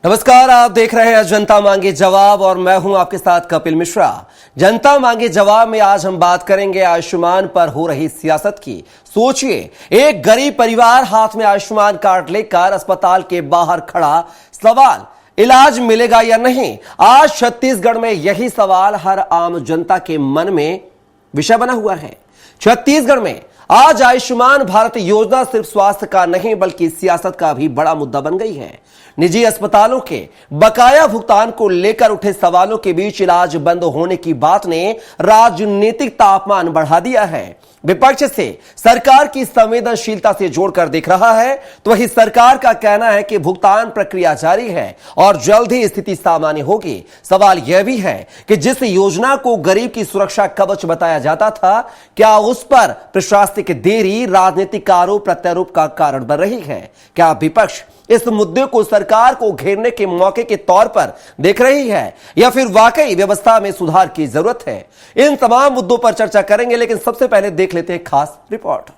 नमस्कार, आप देख रहे हैं जनता मांगे जवाब और मैं हूं आपके साथ कपिल मिश्रा। जनता मांगे जवाब में आज हम बात करेंगे आयुष्मान पर हो रही सियासत की। सोचिए, एक गरीब परिवार हाथ में आयुष्मान कार्ड लेकर अस्पताल के बाहर खड़ा, सवाल इलाज मिलेगा या नहीं। आज छत्तीसगढ़ में यही सवाल हर आम जनता के मन में विषय बना हुआ है। छत्तीसगढ़ में आज आयुष्मान भारत योजना सिर्फ स्वास्थ्य का नहीं बल्कि सियासत का भी बड़ा मुद्दा बन गई है। निजी अस्पतालों के बकाया भुगतान को लेकर उठे सवालों के बीच इलाज बंद होने की बात ने राजनीतिक तापमान बढ़ा दिया है। विपक्ष से सरकार की संवेदनशीलता से जोड़कर देख रहा है, तो वही सरकार का कहना है कि भुगतान प्रक्रिया जारी है और जल्द ही स्थिति सामान्य होगी। सवाल यह भी है कि जिस योजना को गरीब की सुरक्षा कवच बताया जाता था, क्या उस पर प्रशासनिक देरी राजनीतिक आरोप प्रत्यारोप का कारण बन रही है? क्या विपक्ष इस मुद्दे को सरकार को घेरने के मौके के तौर पर देख रही है या फिर वाकई व्यवस्था में सुधार की जरूरत है? इन तमाम मुद्दों पर चर्चा करेंगे, लेकिन सबसे पहले देख लेते हैं खास रिपोर्ट।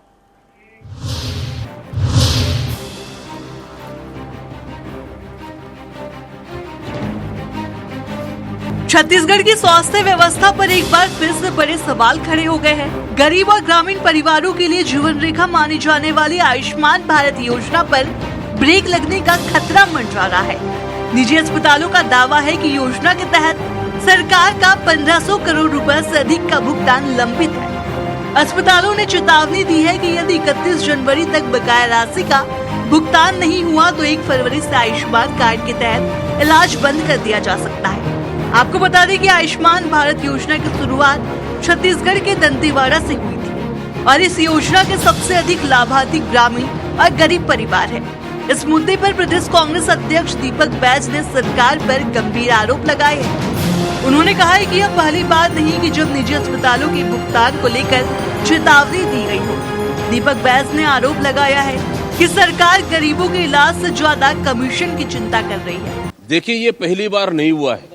छत्तीसगढ़ की स्वास्थ्य व्यवस्था पर एक बार फिर से बड़े सवाल खड़े हो गए हैं। गरीब और ग्रामीण परिवारों के लिए जीवन रेखा मानी जाने वाली आयुष्मान भारत योजना पर ब्रेक लगने का खतरा मंडरा रहा है। निजी अस्पतालों का दावा है कि योजना के तहत सरकार का 1500 करोड़ रुपए से अधिक का भुगतान लंबित है। अस्पतालों ने चेतावनी दी है कि यदि 31 जनवरी तक बकाया राशि का भुगतान नहीं हुआ तो 1 फरवरी से आयुष्मान कार्ड के तहत इलाज बंद कर दिया जा सकता है। आपको बता दें कि आयुष्मान भारत योजना की शुरुआत छत्तीसगढ़ के दंतेवाड़ा से हुई थी और इस योजना के सबसे अधिक लाभार्थी ग्रामीण और गरीब परिवार है। इस मुद्दे पर प्रदेश कांग्रेस अध्यक्ष दीपक बैज ने सरकार पर गंभीर आरोप लगाए हैं। उन्होंने कहा है कि यह पहली बात नहीं कि जब निजी अस्पतालों के भुगतान को लेकर चेतावनी दी गई हो। दीपक बैज ने आरोप लगाया है कि सरकार गरीबों के इलाज से ज्यादा कमीशन की चिंता कर रही है। देखिए, ये पहली बार नहीं हुआ है।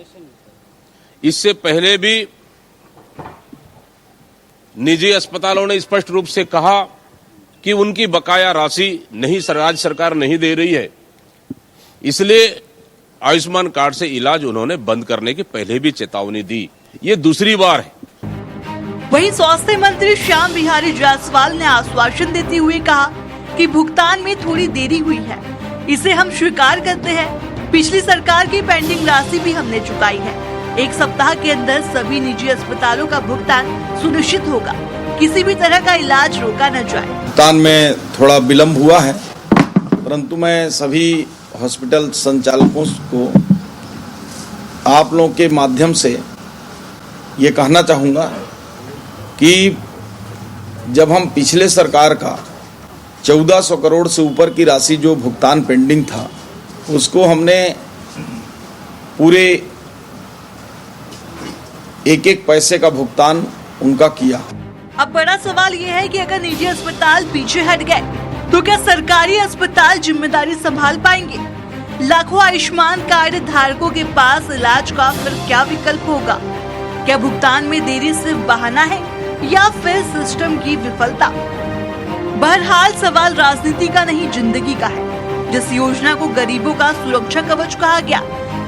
इससे पहले भी निजी अस्पतालों ने स्पष्ट रूप से कहा कि उनकी बकाया राशि नहीं राज्य सरकार नहीं दे रही है, इसलिए आयुष्मान कार्ड से इलाज उन्होंने बंद करने के पहले भी चेतावनी दी। ये दूसरी बार है। वहीं स्वास्थ्य मंत्री श्याम बिहारी जायसवाल ने आश्वासन देते हुए कहा कि भुगतान में थोड़ी देरी हुई है, इसे हम स्वीकार करते हैं। पिछली सरकार की पेंडिंग राशि भी हमने चुकाई है। 1 सप्ताह के अंदर सभी निजी अस्पतालों का भुगतान सुनिश्चित होगा, किसी भी तरह का इलाज रोका न जाए। भुगतान में थोड़ा विलम्ब हुआ है, परंतु मैं सभी हॉस्पिटल संचालकों को आप लोगों के माध्यम से ये कहना चाहूँगा कि जब हम पिछले सरकार का 1400 करोड़ से ऊपर की राशि जो भुगतान पेंडिंग था, उसको हमने पूरे एक पैसे का भुगतान उनका किया। अब बड़ा सवाल ये है कि अगर निजी अस्पताल पीछे हट गए तो क्या सरकारी अस्पताल जिम्मेदारी संभाल पाएंगे? लाखों आयुष्मान कार्ड धारकों के पास इलाज का फिर क्या विकल्प होगा? क्या भुगतान में देरी सिर्फ बहाना है या फिर सिस्टम की विफलता? बहरहाल सवाल राजनीति का नहीं, जिंदगी का है। जिस योजना को गरीबों का सुरक्षा कवच कहा गया,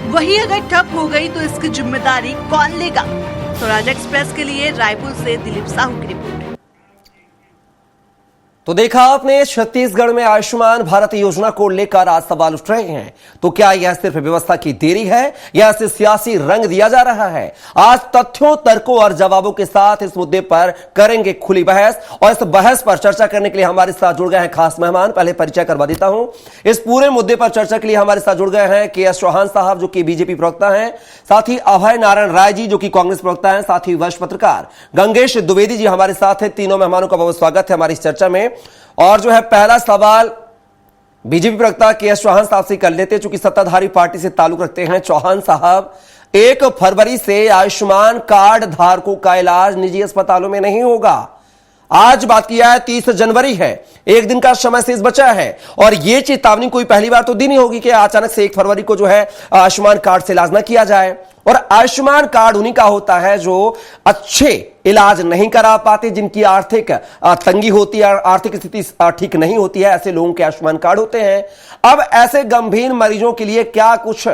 वही अगर ठप हो गई तो इसकी जिम्मेदारी कौन लेगा? स्वराज एक्सप्रेस के लिए रायपुर से दिलीप साहू की रिपोर्ट। तो देखा आपने, छत्तीसगढ़ में आयुष्मान भारत योजना को लेकर आज सवाल उठ रहे हैं। तो क्या यह सिर्फ व्यवस्था की देरी है या इसे सियासी रंग दिया जा रहा है? आज तथ्यों, तर्कों और जवाबों के साथ इस मुद्दे पर करेंगे खुली बहस और इस बहस पर चर्चा करने के लिए हमारे साथ जुड़ गए हैं खास मेहमान। पहले परिचय करवा देता हूं। इस पूरे मुद्दे पर चर्चा के लिए हमारे साथ जुड़ गए हैं के.एस. चौहान साहब, जो कि बीजेपी प्रवक्ता हैं, साथ ही अभय नारायण राय जी, जो कि कांग्रेस प्रवक्ता हैं, साथ ही वरिष्ठ पत्रकार गंगेश द्विवेदी जी हमारे साथ हैं। तीनों मेहमानों का बहुत स्वागत है हमारी इस चर्चा में। और जो है, पहला सवाल बीजेपी प्रवक्ता के.एस. चौहान साहब से कर लेते हैं, चूंकि सत्ताधारी पार्टी से ताल्लुक रखते हैं। चौहान साहब, 1 फरवरी से आयुष्मान कार्ड धारकों का इलाज निजी अस्पतालों में नहीं होगा। आज बात किया है 30 जनवरी है, एक दिन का समय शेष बचा है और यह चेतावनी कोई पहली बार तो दी नहीं होगी कि अचानक से 1 फरवरी को जो है आयुष्मान कार्ड से इलाज न किया जाए। और आयुष्मान कार्ड उन्हीं का होता है जो अच्छे इलाज नहीं करा पाते, जिनकी आर्थिक तंगी होती है, आर्थिक स्थिति ठीक नहीं होती है, ऐसे लोगों के आयुष्मान कार्ड होते हैं। अब ऐसे गंभीर मरीजों के लिए क्या कुछ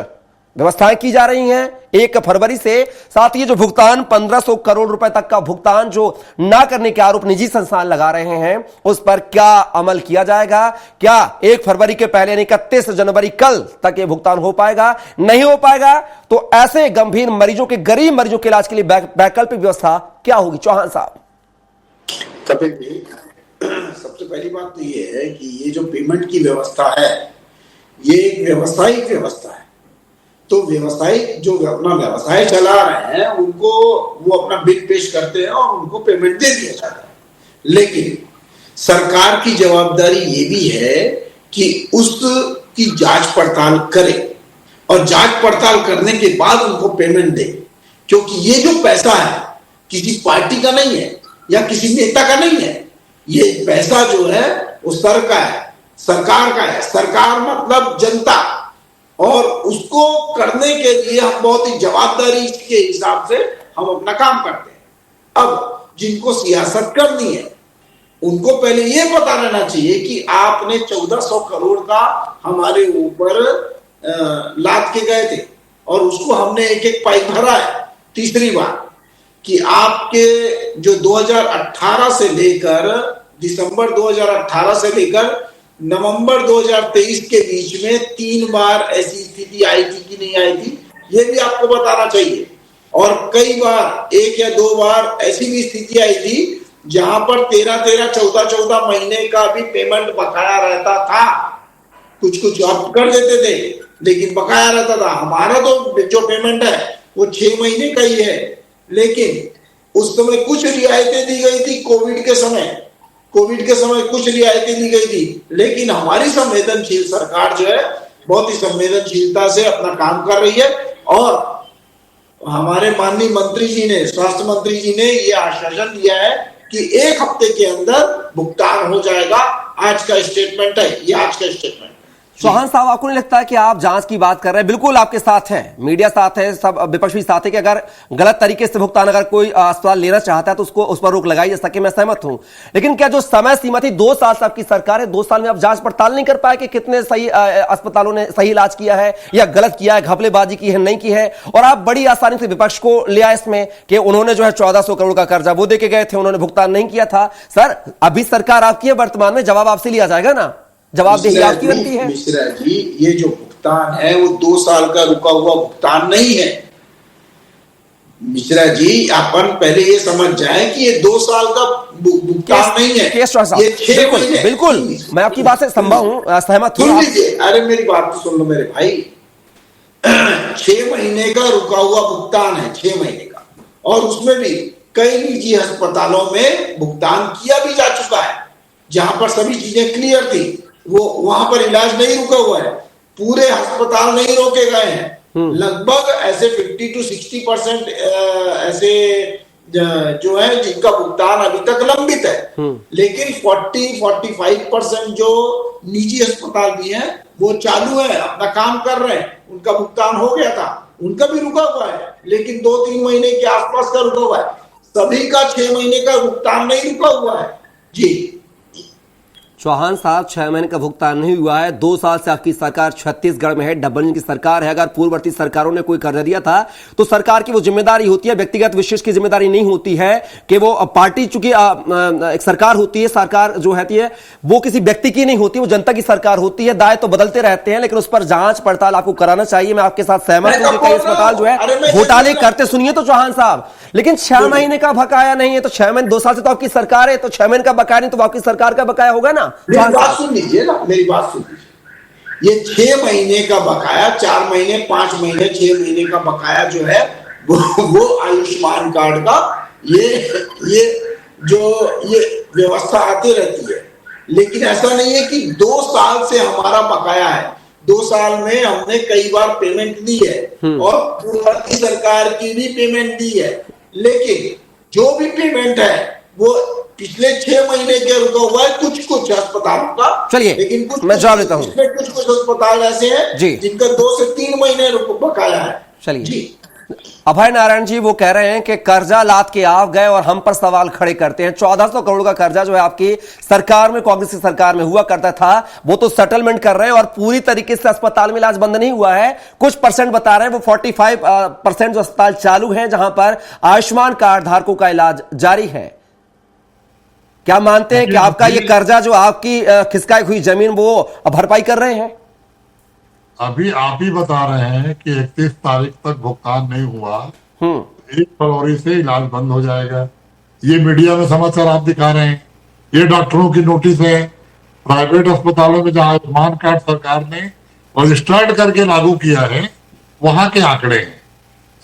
व्यवस्थाएं की जा रही हैं 1 फरवरी से, साथ ही जो भुगतान 1500 करोड़ रुपए तक का भुगतान जो ना करने के आरोप निजी संस्थान लगा रहे हैं, उस पर क्या अमल किया जाएगा? क्या 1 फरवरी के पहले यानी 31 जनवरी कल तक ये भुगतान हो पाएगा? नहीं हो पाएगा तो ऐसे गंभीर मरीजों के, गरीब मरीजों के इलाज के लिए वैकल्पिक व्यवस्था क्या होगी? चौहान साहब। कपिल जी, सबसे पहली बात तो ये है कि ये जो पेमेंट की व्यवस्था है, ये एक व्यावसायिक व्यवस्था है। तो व्यवसायिक जो अपना व्यवसाय चला रहे हैं उनको वो अपना बिल पेश करते हैं और उनको पेमेंट दे दिया जाता है। लेकिन सरकार की जवाबदारी ये भी है कि उसकी जांच पड़ताल करे और जांच पड़ताल करने के बाद उनको पेमेंट दे, क्योंकि ये जो पैसा है किसी पार्टी का नहीं है या किसी नेता का नहीं है। ये पैसा जो है वो सरकार का है। सरकार मतलब जनता, और उसको करने के लिए हम बहुत ही जवाबदारी के हिसाब से हम अपना काम करते हैं। अब जिनको सियासत करनी है उनको पहले ये पता रहना चाहिए कि आपने 1400 करोड़ का हमारे ऊपर लाद के गए थे और उसको हमने एक एक पाई भरा है। तीसरी बात कि आपके जो 2018 से लेकर दिसंबर 2018 से लेकर नवंबर 2023 के बीच में 3 बार ऐसी स्थिति आई थी कि नहीं आई थी, ये भी आपको बताना चाहिए। और कई बार 1 या 2 बार ऐसी भी स्थिति आई थी जहां पर 13-13, 14-14 महीने का भी पेमेंट बकाया रहता था। कुछ आप कर देते थे लेकिन बकाया रहता था। हमारा तो जो पेमेंट है वो 6 महीने का ही है, लेकिन उस समय कुछ रियायतें दी गई थी। कोविड के समय कुछ रियायतें दी गई थी, लेकिन हमारी संवेदनशील सरकार जो है बहुत ही संवेदनशीलता से अपना काम कर रही है। और हमारे माननीय मंत्री जी ने, स्वास्थ्य मंत्री जी ने ये आश्वासन दिया है कि 1 हफ्ते के अंदर भुगतान हो जाएगा। आज का स्टेटमेंट है ये, आज का स्टेटमेंट। चौहान साहब, आपको नहीं लगता है कि आप जांच की बात कर रहे हैं? बिल्कुल आपके साथ है, मीडिया साथ है, सब विपक्ष भी साथ है कि अगर गलत तरीके से भुगतान अगर कोई अस्पताल लेना चाहता है तो उसको उस पर रोक लगाई जा सके, मैं सहमत हूं। लेकिन क्या जो समय सीमा थी 2 साल से आपकी सरकार है, 2 साल में आप जांच पड़ताल नहीं कर पाए कि कितने सही अस्पतालों ने सही इलाज किया है या गलत किया है, घपलेबाजी की है, नहीं की है? और आप बड़ी आसानी से विपक्ष को ले आए इसमें कि उन्होंने जो है 1400 करोड़ का कर्जा वो दे के गए थे, उन्होंने भुगतान नहीं किया था। सर, अभी सरकार आपकी है, वर्तमान में जवाब आपसे लिया जाएगा ना, जवाबदेही आपकी बनती है। मिश्रा जी, ये जो भुगतान है वो 2 साल का रुका हुआ भुगतान नहीं है। मिश्रा जी, अपन पहले ये समझ जाएं कि ये 2 साल का भुगतान नहीं है, ये 6 महीने। बिल्कुल, मैं आपकी बात से सहमत हूं। सुन लीजिए, अरे मेरी बात तो सुन लो मेरे भाई। 6 महीने का रुका हुआ भुगतान है, 6 महीने का, और उसमें भी कई निजी अस्पतालों में भुगतान किया भी जा चुका है जहां पर सभी चीजें क्लियर थी। वो वहां पर इलाज नहीं रुका हुआ है, पूरे अस्पताल नहीं रोके गए हैं। लगभग ऐसे 50 to 60% ऐसे जो है जिनका भुगतान अभी तक लंबित है। लेकिन 40-45% जो निजी अस्पताल भी हैं वो चालू है, अपना काम कर रहे हैं। उनका भुगतान हो गया था, उनका भी रुका हुआ है, लेकिन 2-3 महीने के आसपास का रुका हुआ है। सभी का 6 महीने का भुगतान नहीं रुका हुआ है जी। चौहान साहब, 6 महीने का भुगतान नहीं हुआ है। 2 साल से आपकी सरकार छत्तीसगढ़ में है, डबल इंजन की सरकार है। अगर पूर्ववर्ती सरकारों ने कोई कर्जा दिया था तो सरकार की वो जिम्मेदारी होती है, व्यक्तिगत विशेष की जिम्मेदारी नहीं होती है कि वो पार्टी, चूंकि एक सरकार होती है, सरकार जो है वो किसी व्यक्ति की नहीं होती, वो जनता की सरकार होती है। दायित्व तो बदलते रहते हैं, लेकिन उस पर जांच पड़ताल आपको कराना चाहिए। मैं आपके साथ सहमत हूं कि कई अस्पताल जो है घोटाले करते, सुनिए तो चौहान साहब, लेकिन 6 महीने का बकाया नहीं है। तो 6 महीने, 2 साल से तो आपकी सरकार है, तो 6 महीने का बकाया नहीं तो आपकी सरकार का बकाया होगा ना। बात सुन लीजिए ना, मेरी बात सुन लीजिए। ये 6 महीने का बकाया, 4 महीने, 5 महीने, 6 महीने का बकाया जो है वो आयुष्मान कार्ड का ये व्यवस्था आती रहती है। लेकिन ऐसा नहीं है कि 2 साल से हमारा बकाया है। 2 साल में हमने कई बार पेमेंट दी है और पूर्ववर्ती सरकार की भी पेमेंट दी है। लेकिन जो भी पेमेंट है वो पिछले 6 महीने के रुका हुआ है कुछ अस्पतालों का। चलिए, लेकिन कुछ मैं जवाब देता हूं। कुछ अस्पताल ऐसे हैं जी, जिनका 2 से 3 महीने बकाया है। चलिए जी, अभय नारायण जी वो कह रहे हैं कि कर्जा लाद के आप गए और हम पर सवाल खड़े करते हैं। 1400 करोड़ का कर्जा जो है आपकी सरकार में, कांग्रेस की सरकार में हुआ करता था, वो तो सेटलमेंट कर रहे हैं और पूरी तरीके से अस्पताल में इलाज बंद नहीं हुआ है। कुछ परसेंट बता रहे हैं, वो 45% जो अस्पताल चालू हैं जहां पर आयुष्मान कार्ड धारकों का इलाज जारी है। क्या मानते हैं कि आपका ये कर्जा जो आपकी खिसकाई हुई जमीन वो भरपाई कर रहे हैं? अभी आप ही बता रहे हैं कि 31 तारीख तक भुगतान नहीं हुआ, 1 फरवरी से इलाज बंद हो जाएगा। ये मीडिया में समाचार आप दिखा रहे हैं, ये डॉक्टरों की नोटिस है। प्राइवेट अस्पतालों में जहां आयुष्मान कार्ड सरकार ने रजिस्टर्ड करके लागू किया है, वहां के आंकड़े हैं।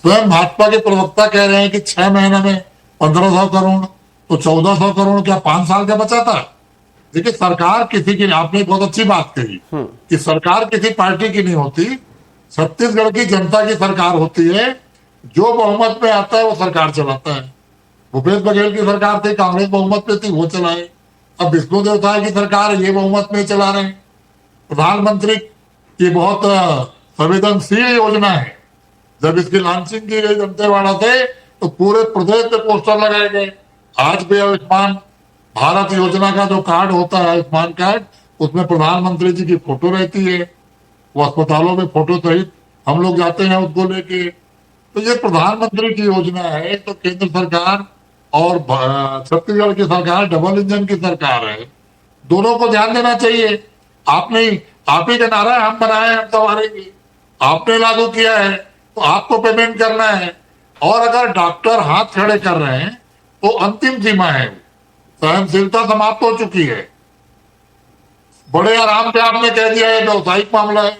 स्वयं भाजपा के प्रवक्ता कह रहे हैं कि 6 महीने में 1500 करोड़, तो 1400 करोड़ क्या 5 साल का बचा था? देखिए, सरकार किसी की, आपने बहुत अच्छी बात कही कि सरकार किसी पार्टी की नहीं होती, छत्तीसगढ़ की जनता की सरकार होती है। जो बहुमत में आता है वो सरकार चलाता है। भूपेश बघेल की सरकार थी, कांग्रेस बहुमत में थी, वो चलाए। अब विष्णुदेव साय की सरकार ये बहुमत में चला रहे हैं। प्रधानमंत्री की बहुत संवेदनशील योजना है। जब इसकी लॉन्चिंग की गई दंतेवाड़ा से, तो पूरे प्रदेश में पोस्टर लगाए गए। आज भी आयुष्मान भारत योजना का जो कार्ड होता है, आयुष्मान कार्ड, उसमें प्रधानमंत्री जी की फोटो रहती है। वो अस्पतालों में फोटो सहित हम लोग जाते हैं उसको लेके। तो ये प्रधानमंत्री की योजना है। तो केंद्र सरकार और छत्तीसगढ़ की सरकार डबल इंजन की सरकार है, दोनों को ध्यान देना चाहिए। आपने, आप ही का नारा है, हम बनाए हम संवारेंगे। आपने लागू किया है तो आपको पेमेंट करना है। और अगर डॉक्टर हाथ खड़े कर रहे हैं तो अंतिम सीमा है, सहनशीलता समाप्त हो चुकी है। बड़े आराम से आपने कह दिया है व्यवसायिक मामला है।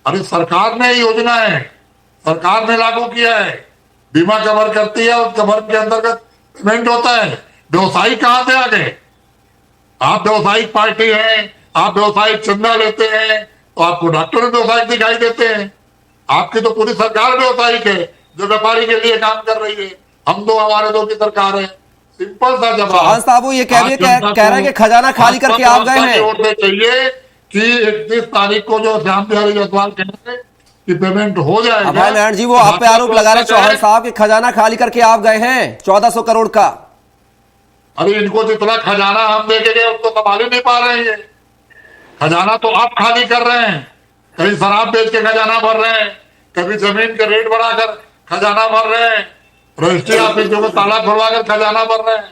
अरे सरकार ने योजना है, सरकार ने लागू किया है, बीमा कवर करती है, उस कवर के अंतर्गत पेमेंट होता है। व्यवसायिक कहां से आ गए? आप व्यवसायिक पार्टी हैं, आप व्यवसायिक चंदा लेते हैं, तो आपको डॉक्टर व्यवसायिक दिखाई देते हैं। आपकी तो पूरी सरकार व्यवसायिक है जो व्यापारी के लिए काम कर रही है। हम दो, हमारे दो की सरकार है। सिंपल सा जवाब। साहब वो ये कह रहे हैं कि खजाना खाली करके आप गए हैं। चाहिए कि 31 तारीख को जो श्याम बिहारी जायसवाल कह रहे कि पेमेंट हो जाएगा। अभय नारायण जी वो आप पे आरोप लगा रहे हैं चौहान साहब कि खजाना खाली करके आप गए हैं 1400 करोड़ का। अरे इनको जितना खजाना हम देके गए उसको संभाल ही नहीं पा रहे हैं। खजाना तो आप खाली कर रहे हैं। कभी शराब बेच के खजाना भर रहे हैं, कभी जमीन के रेट बढ़ाकर खजाना भर रहे हैं, रजिस्ट्री ऑफिसों में ताला खुलवाकर खजाना भर रहे हैं।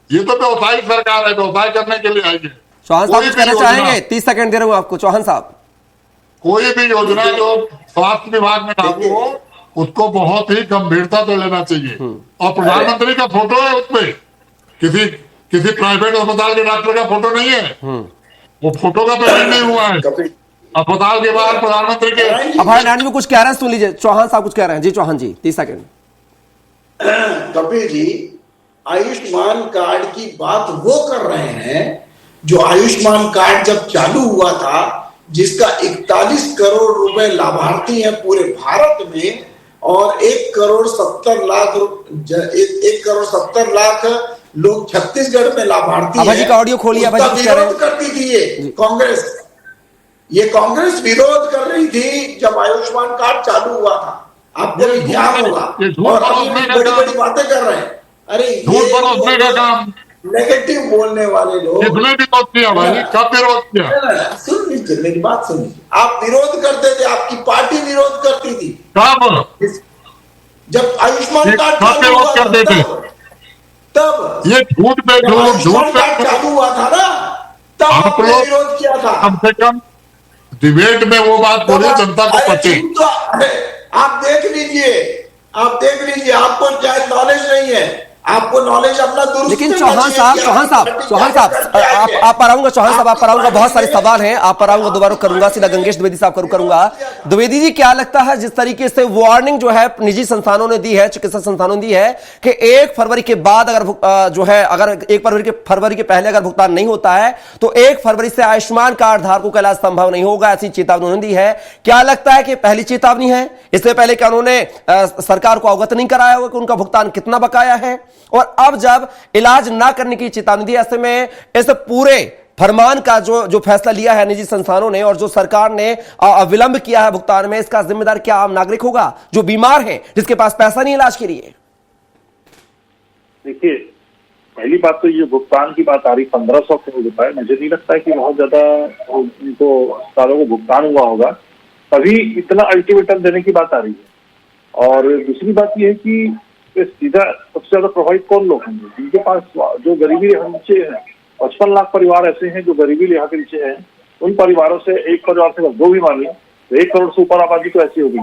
ये तो व्यवसायिक सरकार है, व्यवसाय करने के लिए आई है। चौहान साहब कुछ कहना चाहेंगे? 30 सेकंड दे रहा हूं आपको। चौहान साहब, कोई भी योजना जो स्वास्थ्य विभाग में लागू हो उसको बहुत ही गंभीरता से लेना चाहिए। और प्रधानमंत्री का फोटो है उसपे, किसी प्राइवेट अस्पताल के डॉक्टर का फोटो नहीं है। वो फोटो का पेमेंट नहीं हुआ है। अस्पताल के बाहर प्रधानमंत्री के। अभय नारायण जी कुछ कह रहे हैं, सुन लीजिए। चौहान साहब कुछ कह रहे हैं। जी चौहान जी, 30 सेकंड। कपिल जी, आयुष्मान कार्ड की बात वो कर रहे हैं जो आयुष्मान कार्ड जब चालू हुआ था, जिसका 41 करोड़ रुपए लाभार्थी हैं पूरे भारत में, और 1 करोड़ 70 लाख लोग छत्तीसगढ़ में लाभार्थी हैं। अभय जी का ऑडियो खोलिए। अभय जी कुछ कह रहे हैं। विरोध करती थी ये कांग्रेस विरोध कर रही थी जब आयुष्मान कार्ड चालू हुआ था। आपको भी ध्यान होगा। और बड़ी बड़ी बातें कर रहे हैं। अरे नेगेटिव बोलने वाले लोग। किसने विरोध किया भाई? कब विरोध किया? सुन लीजिए, मेरी बात सुनिए। आप विरोध करते थे, आपकी पार्टी विरोध करती थी। कब? जब आयुष्मान कार्ड चालू हुआ करते थे, तब ये झूठ पे झूठ चालू हुआ था ना, तब आपने विरोध किया था। कम से कम डिबेट में वो बात बोली जनता को पचे। आप देख लीजिए, आपको शायद नॉलेज नहीं है, आपको नॉलेज अपना दुरुस्त। लेकिन चौहान साहब आप पर आऊंगा। चौहान साहब आप पर आऊंगा, बहुत सारे सवाल हैं, आप पर आऊंगा, दोबारा करूंगा। सीधा गंगेश द्विवेदी साहब करूंगा। द्विवेदी जी, क्या लगता है जिस तरीके से वार्निंग जो है निजी संस्थानों ने दी है, चिकित्सा संस्थानों ने दी है कि 1 फरवरी के बाद अगर जो है, अगर 1 फरवरी के पहले अगर भुगतान नहीं होता है तो 1 फरवरी से आयुष्मान कार्ड धारकों का इलाज संभव नहीं होगा, ऐसी चेतावनी उन्होंने दी है। क्या लगता है कि पहली चेतावनी है? इससे पहले क्या उन्होंने सरकार को अवगत नहीं कराया होगा कि उनका भुगतान कितना बकाया है? और अब जब इलाज ना करने की चेतावनी दी, ऐसे में इस पूरे फरमान का जो फैसला लिया है निजी संस्थानों ने और जो सरकार ने विलंब किया है भुगतान में, इसका जिम्मेदार क्या आम नागरिक होगा जो बीमार है, जिसके पास पैसा नहीं इलाज के लिए? देखिए, पहली बात तो ये भुगतान की बात आ रही 1500 करोड़ रुपए, मुझे नहीं लगता है कि बहुत ज्यादा उनको अस्पतालों को भुगतान हुआ होगा, तभी इतना अल्टीमेटम देने की बात आ रही है। और दूसरी बात ये है कि सीधा सबसे ज्यादा प्रभावित कौन लोग होंगे? जिनके पास जो गरीबी रेखा नीचे है, 55 लाख परिवार ऐसे हैं जो गरीबी रेखा के नीचे हैं। उन परिवारों से एक परिवार से दो भी मान लें तो 1 करोड़ से ऊपर आबादी तो ऐसी होगी।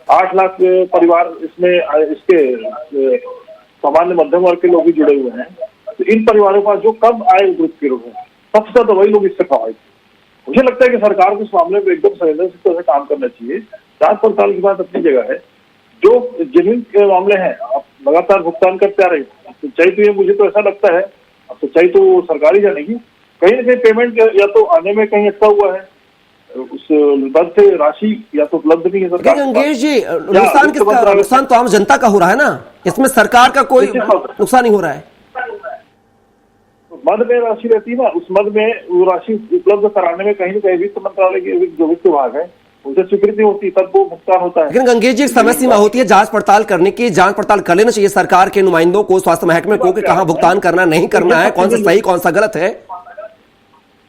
8 लाख परिवार इसमें इसके सामान्य मध्यम वर्ग के लोग भी जुड़े हुए हैं। तो इन परिवारों का जो कम आय ग्रुप के लोग हैं, सबसे ज्यादा वही लोग इससे प्रभावित। मुझे लगता है कि सरकार को इस मामले में एकदम संवेदनशीलता से काम करना चाहिए। जांच पड़ताल की बात अपनी जगह है, जो जेन्युइन के मामले हैं आप लगातार भुगतान करते आ रहे हैं। सच्चाई तो ये मुझे तो ऐसा लगता है, अब सच्चाई तो सरकार ही जानेगी, कहीं ना कहीं पेमेंट या तो आने में कहीं अटका हुआ है, उस पद से राशि या तो उपलब्ध नहीं है सरकार। गंगेश जी, नुकसान किसका? नुकसान तो आम जनता का हो रहा है ना, इसमें सरकार का कोई नुकसान नहीं हो रहा है। मद में राशि रहती है ना, उस मद में वो राशि उपलब्ध कराने में कहीं ना कहीं वित्त मंत्रालय के जो वित्त विभाग है उनसे स्वीकृति होती, तब वो भुगतान होता है। लेकिन गंगेश जी, एक समय सीमा होती है जांच पड़ताल करने की। जांच पड़ताल कर लेना चाहिए सरकार के नुमाइंदों को, स्वास्थ्य महकमे को, कि कहां भुगतान करना नहीं करना है, कौन सा सही कौन सा गलत है।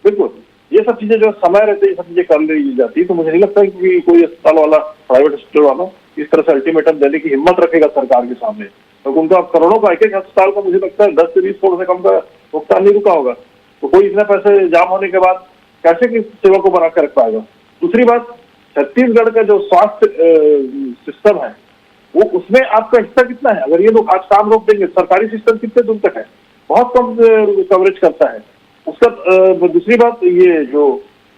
बिल्कुल, ये सब चीजें जो समय रहते ये सब चीजें कर ली जाती है। तो मुझे नहीं लगता कि कोई अस्पताल वाला, प्राइवेट हॉस्पिटल वाला इस तरह से अल्टीमेटम देने की हिम्मत रखेगा सरकार के सामने। तो उनका करोड़ों का एक अस्पताल का मुझे लगता है 10 से 20 करोड़ से कम का भुगतान नहीं रुका होगा। तो कोई इतना पैसे जाम होने के बाद कैसे की सेवा को बना कर रख पाएगा? दूसरी बात, छत्तीसगढ़ का जो स्वास्थ्य सिस्टम है वो, उसमें आपका हिस्सा कितना है? अगर ये लोग आज काम रोक देंगे, सरकारी सिस्टम कितने दूर तक है? बहुत कम कवरेज करता है उसका। दूसरी बात, ये जो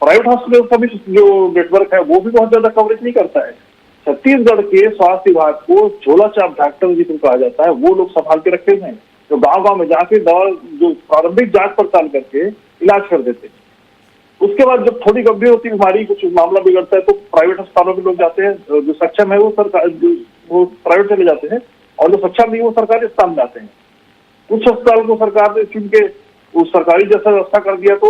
प्राइवेट हॉस्पिटल का भी जो नेटवर्क है वो भी बहुत ज्यादा कवरेज नहीं करता है। छत्तीसगढ़ के स्वास्थ्य विभाग को झोला चाप डॉक्टर जिनको कहा जाता है, वो लोग संभाल के रखे हुए हैं, जो गांव-गांव में जाके दवा जो प्रारंभिक जांच पड़ताल करके इलाज कर देते हैं। उसके बाद जब थोड़ी गंभीर होती है बीमारी, कुछ मामला बिगड़ता है, तो प्राइवेट अस्पतालों में लोग जाते हैं। जो सक्षम है वो सरकार, वो प्राइवेट चले जाते हैं, और जो सक्षम नहीं वो सरकारी अस्पताल में जाते हैं। कुछ अस्पताल को सरकार ने चुन के वो सरकारी जैसा व्यवस्था कर दिया, तो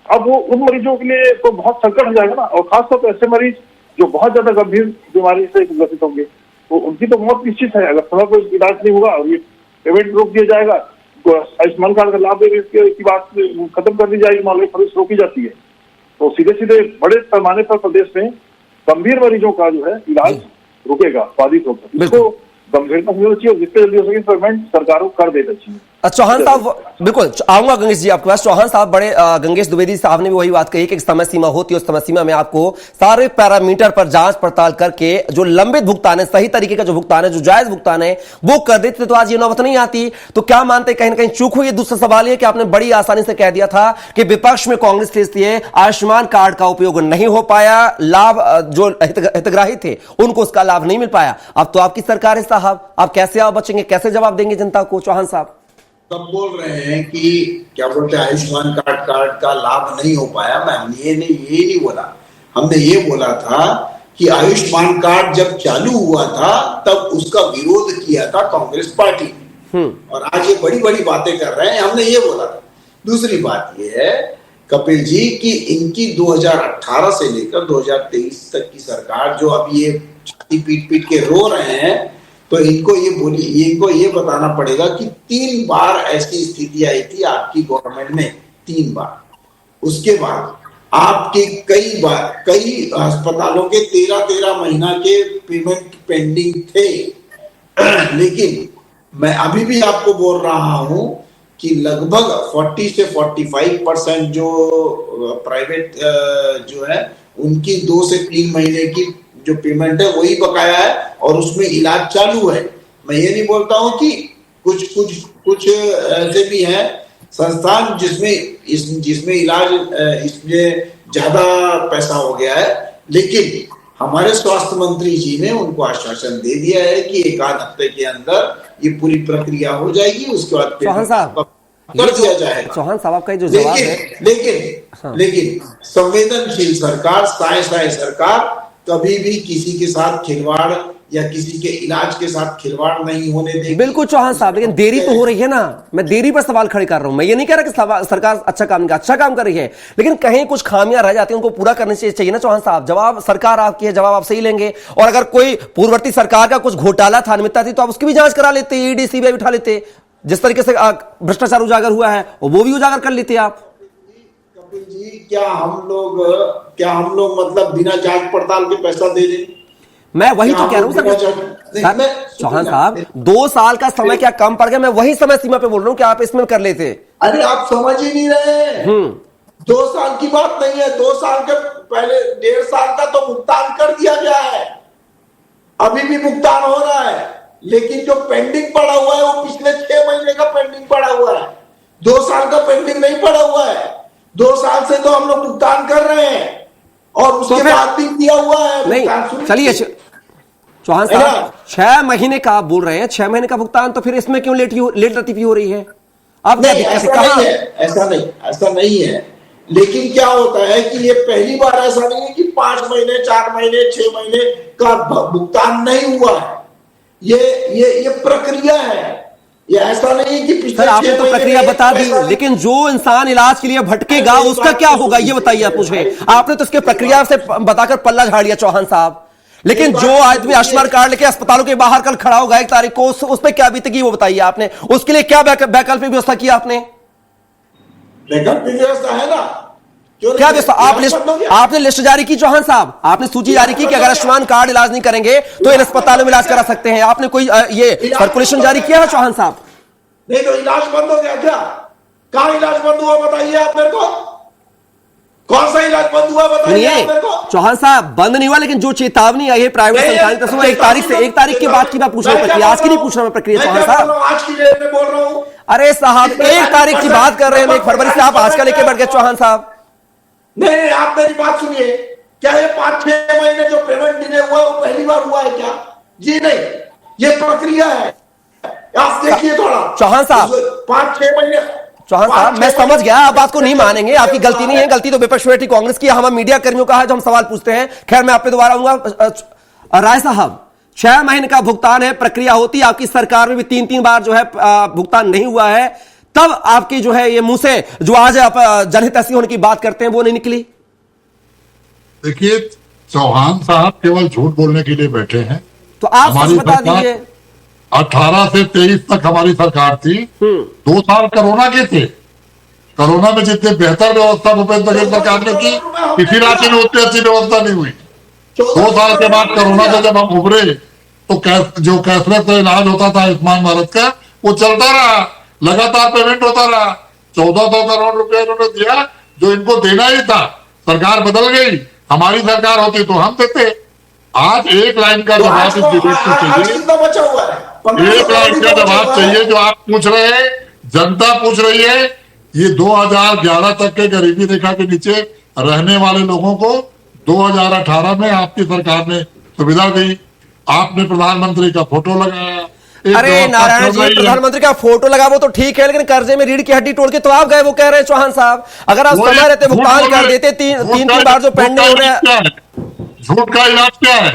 अब वो उन मरीजों के लिए तो बहुत संकट हो जाएगा ना। और खासतौर पर ऐसे मरीज जो बहुत ज्यादा गंभीर बीमारी से ग्रसित होंगे, तो उनकी तो बहुत निश्चित है। अगर समय पर इलाज नहीं होगा और ये पेमेंट रोक दिया जाएगा, तो आयुष्मान कार्ड का लाभ देने की बात खत्म कर दी जाएगी, मान लो फर्ज रोकी जाती है, तो सीधे सीधे बड़े पैमाने पर प्रदेश में गंभीर मरीजों का जो है इलाज रुकेगा, बाधित होगा। इसको गंभीरता से होना चाहिए, जितने जल्दी हो सके पेमेंट सरकारों को कर देना चाहिए। चौहान साहब, बिल्कुल आऊंगा गंगेश जी आपके पास। चौहान साहब, बड़े गंगेश द्विवेदी साहब ने भी वही बात कही कि एक समय सीमा होती है, उस समय सीमा में आपको सारे पैरामीटर पर जांच पड़ताल करके जो लंबित भुगतान है, सही तरीके का जो भुगतान है, जो जायज भुगतान है, वो कर देते तो आज ये नौबत नहीं आती। तो क्या मानते कहीं ना कहीं चूक हुई? दूसरा सवाल ये कि आपने बड़ी आसानी से कह दिया था कि विपक्ष में कांग्रेस के इसलिए आयुष्मान कार्ड का उपयोग नहीं हो पाया, लाभ जो हितग्राही थे उनको उसका लाभ नहीं मिल पाया। अब तो आपकी सरकार है साहब, आप कैसे आप बचेंगे, कैसे जवाब देंगे जनता को? चौहान साहब सब बोल रहे हैं कि क्या बोलते हैं आयुष्मान कार्ड का लाभ नहीं हो पाया। हमने ये नहीं बोला, हमने ये बोला था कि आयुष्मान कार्ड जब चालू हुआ था तब उसका विरोध किया था कांग्रेस पार्टी ने, और आज ये बड़ी बड़ी बातें कर रहे हैं, हमने ये बोला था। दूसरी बात ये है कपिल जी कि इनकी 2018 से लेकर 2023 तक की सरकार जो अभी ये छाती पीट के रो रहे हैं, तो इनको ये बताना पड़ेगा कि 3 बार ऐसी स्थिति आई थी आपकी गवर्नमेंट में, 3 बार। उसके बाद आपके कई अस्पतालों के 13 महीना के पेमेंट पेंडिंग थे। लेकिन मैं अभी भी आपको बोल रहा हूं कि लगभग 40 से 45% जो प्राइवेट जो है उनकी 2 से 3 महीने की जो पेमेंट है वही बकाया है, और उसमें इलाज चालू है। मैं ये नहीं बोलता हूं कि कुछ ऐसे भी हैं संस्थान जिसमें इलाज इसमें ज्यादा पैसा हो गया है, लेकिन हमारे स्वास्थ्य मंत्री जी ने उनको आश्वासन दे दिया है कि 1 आध हफ्ते के अंदर ये पूरी प्रक्रिया हो जाएगी, उसके बाद चौहान साहब कर दिया जाएगा। चौहान साहब आपका जो जवाब है, लेकिन संवेदनशील सरकार, साय सरकार कभी भी किसी के साथ खिलवाड़ या किसी के इलाज के साथ खिलवाड़ नहीं होने देगी। बिल्कुल चौहान साहब, लेकिन देरी तो हो रही है ना। मैं देरी पर सवाल खड़े कर रहा हूं। मैं ये नहीं कह रहा कि सरकार अच्छा काम कर रही है, लेकिन कहीं कुछ खामियां रह जाती हैं, उनको पूरा करने चाहिए ना चौहान साहब। जवाब सरकार आपकी है, जवाब आप सही लेंगे। और अगर कोई पूर्ववर्ती सरकार का कुछ घोटाला था, अनियमितता थी, तो आप उसकी भी जांच करा लेते, ईडी सीबीआई उठा लेते। जिस तरीके से भ्रष्टाचार उजागर हुआ है वो भी उजागर कर लेते आप। कपिल जी, क्या हम लोग मतलब बिना जांच पड़ताल के पैसा दे दें? मैं वही तो कह रहा हूं सर। चौहान साहब, 2 साल का समय क्या कम पड़ गया? मैं वही समय सीमा पे बोल रहा हूं कि आप इसमें कर लेते। अरे आप समझ ही नहीं रहे। 2 साल की बात नहीं है, 2 साल के पहले 1.5 साल का तो भुगतान कर दिया गया है, अभी भी भुगतान हो रहा है। लेकिन जो पेंडिंग पड़ा हुआ है वो पिछले 6 महीने का पेंडिंग पड़ा हुआ है, 2 साल का पेंडिंग नहीं पड़ा हुआ है। 2 साल से तो हम लोग भुगतान कर रहे हैं और उसके बाद भी दिया हुआ है। नहीं, चलिए चौहान साहब, 6 महीने का आप बोल रहे हैं, 6 महीने का भुगतान, तो फिर इसमें क्यों लेट लतीफी हो रही है? अब क्या दिक्कत है? ऐसा नहीं है। लेकिन क्या होता है कि ये पहली बार ऐसा नहीं है कि 5 महीने 4 महीने 6 महीने का भुगतान नहीं हुआ है। ये प्रक्रिया है। ये ऐसा नहीं है कि पिछले आपने तो प्रक्रिया बता दी, लेकिन जो इंसान इलाज के लिए भटकेगा उसका क्या होगा ये बताइए आप मुझे। आपने तो इसके प्रक्रिया से बताकर पल्ला झाड़ लिया चौहान साहब। लेकिन जो आदमी आयुष्मान कार्ड लेके अस्पतालों के बाहर कल खड़ा होगा 1 तारीख को, उस पर क्या बीतेगी वो बताइए आपने। उसके लिए क्या वैकल्पिक व्यवस्था की आपने? वैकल्पिक व्यवस्था है ना, क्या व्यवस्था? आपने लिस्ट जारी की चौहान साहब, आपने सूची जारी की कि अगर आयुष्मान कार्ड इलाज नहीं करेंगे तो इन अस्पतालों में इलाज करा सकते हैं। आपने कोई ये सर्कुलेशन जारी किया है चौहान साहब? नहीं तो इलाज बंद हो गया क्या? कहां इलाज बंद हुआ बताइए आप मेरे को। कौन सा इलाज बंद हुआ बताइए आप मेरे को। चौहान साहब, बंद नहीं हुआ, लेकिन जो चेतावनी आई है प्राइवेट सरकारी तरफ से 1 तारीख के बाद की मैं पूछ रहा हूं प्रक्रिया, आज की नहीं पूछ रहा मैं प्रक्रिया चौहान साहब। आज की डेट में बोल रहा हूं। अरे साहब, 1 तारीख की बात कर रहे हैं, 1 फरवरी से आप आज का लेके बैठ गए चौहान साहब। नहीं, आप मेरी बात सुनिए। क्या ये 5-6 महीने जो पेमेंट डिले हुआ है वो पहली बार हुआ है क्या? जी नहीं, ये प्रक्रिया है। आप देखिए थोड़ा चौहान साहब, 5-6 महीने। चौहान साहब, मैं समझ गया, आप बात को नहीं मानेंगे, आपकी गलती नहीं है, गलती तो विपक्ष में कांग्रेस की। हम मीडिया कर्मियों का है जो हम सवाल पूछते हैं। खैर, मैं आप पे दोबारा आऊंगा। राय साहब, 6 महीने का भुगतान है, प्रक्रिया होती है, आपकी सरकार में भी 3 बार जो है भुगतान नहीं हुआ है, तब आपकी जो है ये मुंह से जो आज आप जनहित ऐसी होने की बात करते हैं वो नहीं निकली। देखिए, चौहान साहब केवल झूठ बोलने के लिए बैठे हैं। तो आप सच बता दीजिए। 18 से 23 तक हमारी सरकार थी। 2 साल कोरोना के थे। कोरोना में जितने बेहतर व्यवस्था भूपेंद्र बघेल सरकार ने की, किसी राज्य में उतनी अच्छी व्यवस्था नहीं हुई। 2 साल के बाद कोरोना से जब हम उभरे तो जो कैशलेस इलाज होता था आयुष्मान भारत का, वो चलता रहा, लगातार पेमेंट होता रहा। 1400 करोड़ रुपया इन्होंने दिया जो इनको देना ही था। सरकार बदल गई, हमारी सरकार होती तो हम देते। आज 1 लाइन का जवाब इस डिबेट में चाहिए। 1 लाइन का जवाब चाहिए जो आप पूछ रहे हैं, जनता पूछ रही है। ये 2011 तक के गरीबी रेखा के नीचे रहने वाले लोगों को 2018 में आपकी सरकार ने सुविधा दी। आपने प्रधानमंत्री का फोटो लगाया। अरे नारायण जी, प्रधानमंत्री का फोटो लगा वो तो ठीक है, लेकिन कर्जे में रीढ़ की हड्डी तोड़ के तो आप गए, वो कह रहे हैं चौहान साहब। अगर आप समय रहते भुगतान कर देते, तीन बार जो पेंडिंग हो रहे हैं। झूठ का इलाज क्या है?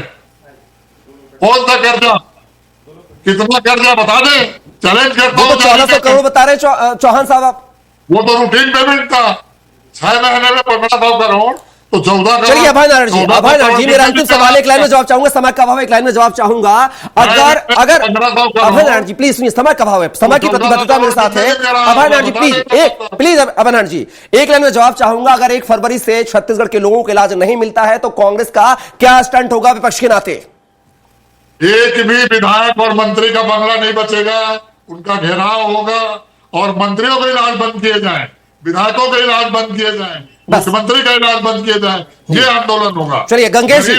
कौन सा कर्जा, कितना कर्जा बता दे, चैलेंज करता हूं। 1400 करोड़ बता रहे चौहान साहब आप। वो तो रूटीन पेमेंट था। 6 महीने में 1500 करोड़ तो 14 करोड़। चलिए अभय नारायण जी, मेरा अंतिम सवाल, 1 लाइन में जवाब चाहूंगा, समय का अभाव, 1 लाइन में जवाब चाहूंगा। अगर अभय नारायण जी प्लीज सुनिए, समय का अभाव है, समय की प्रतिबद्धता मेरे साथ है। अभय नारायण जी प्लीज अभय नारायण जी 1 लाइन में जवाब चाहूंगा। अगर 1 फरवरी से छत्तीसगढ़ के लोगों को इलाज नहीं मिलता है तो कांग्रेस का क्या स्टंट होगा विपक्ष के नाते? एक भी विधायक और मंत्री का बंगला नहीं बचेगा, उनका घेराव होगा और मंत्रियों के इलाज बंद किए जाए, विधायकों के इलाज बंद किए जाए, मुख्यमंत्री का इलाज बंद किया जाए, ये आंदोलन होगा। चलिए गंगेश जी,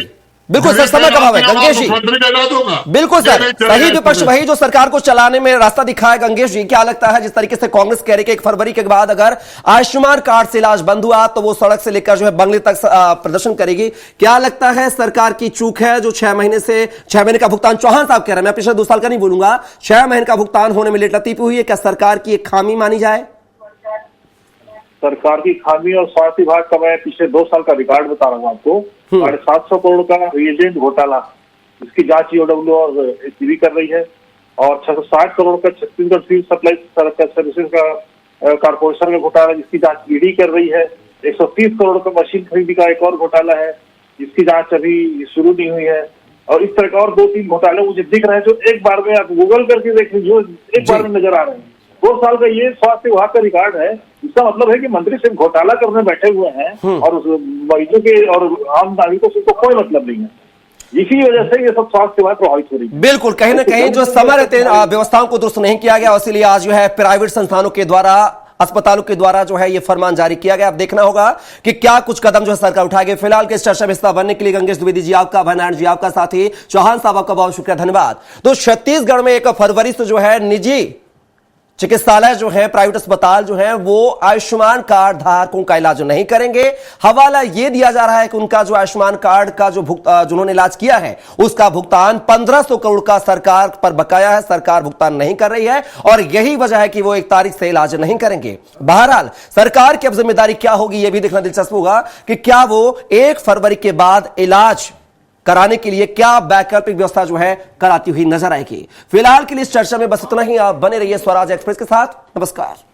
बिल्कुल सर, समय का अभाव है गंगेश जी। मुख्यमंत्री का इलाज होगा, बिल्कुल सर, सही विपक्ष वही जो सरकार को चलाने में रास्ता दिखाए। गंगेश जी, क्या लगता है जिस तरीके से कांग्रेस कह रही है कि 1 फरवरी के बाद अगर आयुष्मान कार्ड से इलाज बंद हुआ तो वो सड़क से लेकर जो है बंगले तक प्रदर्शन करेगी, क्या लगता है सरकार की चूक है जो 6 महीने का भुगतान चौहान साहब कह रहे हैं, मैं पिछले 2 साल का नहीं बोलूंगा, 6 महीने का भुगतान होने में लेटलतीफी हुई है, क्या सरकार की एक खामी मानी जाए? सरकार की खामी और स्वास्थ्य विभाग का मैं पिछले 2 साल का रिकॉर्ड बता रहा हूँ आपको। 750 करोड़ का रिएजेंट घोटाला इसकी जांच ईओडब्ल्यू और एसीबी कर रही है। और 660 करोड़ का छत्तीसगढ़ सिविल सप्लाई सर्विसेज का कारपोरेशन में घोटाला, जिसकी जांच ईडी कर रही है। 130 करोड़ का मशीन खरीदी का एक और घोटाला है, जिसकी जांच अभी शुरू नहीं हुई है। और इस तरह का और 2-3 घोटाले मुझे दिख रहे हैं, जो एक बार में आप गूगल करके देख लीजिए, एक बार में नजर आ रहे हैं। 2 साल का ये स्वास्थ्य विभाग का रिकॉर्ड है। इसका मतलब है कि मंत्री सिर्फ घोटाला करने बैठे हुए हैं और मरीजों के और आम नागरिकों से तो कोई मतलब नहीं है। इसी वजह से ये सब स्वास्थ्य सेवाएं प्रभावित हो रही है। बिल्कुल, कहीं ना कहीं जो समय रहते व्यवस्थाओं को दुरुस्त नहीं किया गया, इसीलिए आज जो है प्राइवेट संस्थानों के द्वारा, अस्पतालों के द्वारा जो है ये फरमान जारी किया गया। अब देखना होगा कि क्या कुछ कदम जो है सरकार उठाएगी। फिलहाल के इस चर्चा में हिस्सा बनने के लिए गंगेश द्विवेदी जी आपका, भनारायण जी आपका, साथ ही चौहान साहब आपका बहुत शुक्रिया, धन्यवाद। तो छत्तीसगढ़ में 1 फरवरी से जो है निजी चिकित्सालय जो है, प्राइवेट अस्पताल जो है, वो आयुष्मान कार्ड धारकों का इलाज नहीं करेंगे। हवाला यह दिया जा रहा है कि उनका जो आयुष्मान कार्ड का जो जिन्होंने इलाज किया है उसका भुगतान 1500 करोड़ का सरकार पर बकाया है, सरकार भुगतान नहीं कर रही है और यही वजह है कि वो 1 तारीख से इलाज नहीं करेंगे। बहरहाल सरकार की अब जिम्मेदारी क्या होगी यह भी देखना दिलचस्प होगा कि क्या वो 1 फरवरी के बाद इलाज कराने के लिए क्या वैकल्पिक व्यवस्था जो है कराती हुई नजर आएगी। फिलहाल के लिए इस चर्चा में बस इतना ही। आप बने रहिए स्वराज एक्सप्रेस के साथ। नमस्कार।